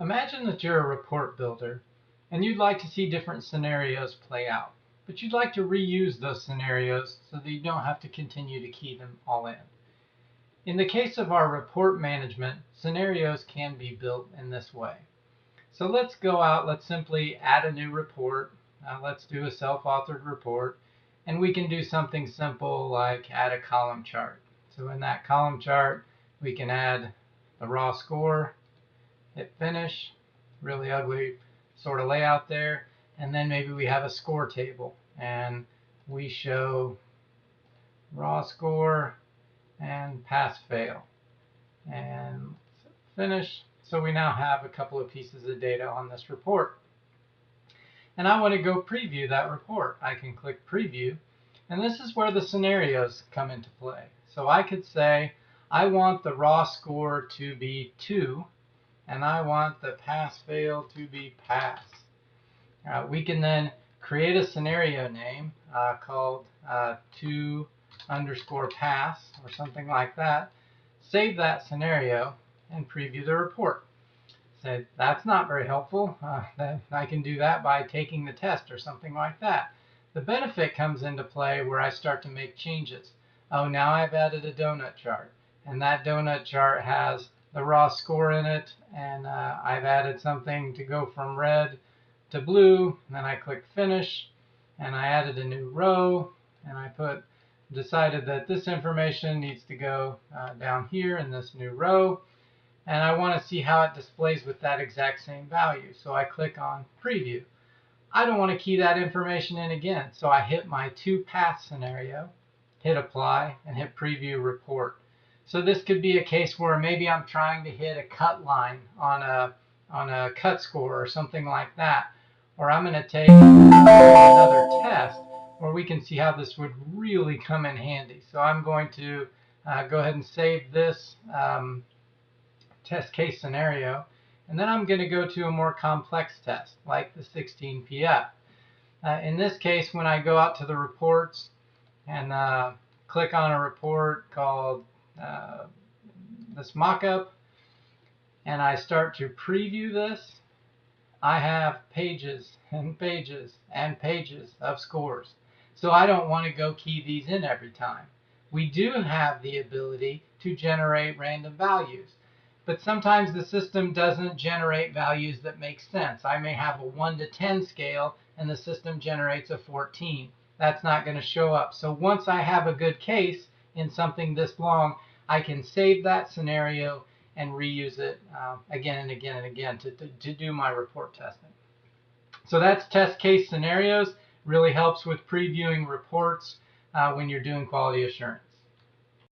Imagine that you're a report builder and you'd like to see different scenarios play out, but you'd like to reuse those scenarios so that you don't have to continue to key them all in. In the case of our report management, scenarios can be built in this way. So let's go out, let's simply add a new report. Let's do a self-authored report, and we can do something simple like add a column chart. So in that column chart, we can add the raw score, hit finish, really ugly sort of layout there, and then maybe we have a score table and we show raw score and pass fail and finish. So we now have a couple of pieces of data on this report. And I want to go preview that report. I can click preview, and this is where the scenarios come into play. So I could say I want the raw score to be 2 and I want the pass fail to be pass. We can then create a scenario name called 2 underscore pass or something like that, save that scenario, and preview the report. Say that's not very helpful. I can do that by taking the test or something like that. The benefit comes into play where I start to make changes. Oh, now I've added a donut chart, and that donut chart has the raw score in it, and I've added something to go from red to blue, and then I click finish, and I added a new row, and I decided that this information needs to go down here in this new row, and I want to see how it displays with that exact same value. So I click on preview. I don't want to key that information in again, so I hit my 2 pass scenario, hit apply, and hit preview report. So this could be a case where maybe I'm trying to hit a cut line on a cut score or something like that, or I'm going to take another test where we can see how this would really come in handy. So I'm going to go ahead and save this test case scenario, and then I'm going to go to a more complex test like the 16PF. In this case, when I go out to the reports and click on a report called this mockup, and I start to preview this, I have pages and pages and pages of scores. So I don't want to go key these in every time. We do have the ability to generate random values, but sometimes the system doesn't generate values that make sense. I may have a 1 to 10 scale and the system generates a 14. That's not going to show up. So once I have a good case in something this long, I can save that scenario and reuse it again and again and again to do my report testing. So that's test case scenarios. Really helps with previewing reports when you're doing quality assurance.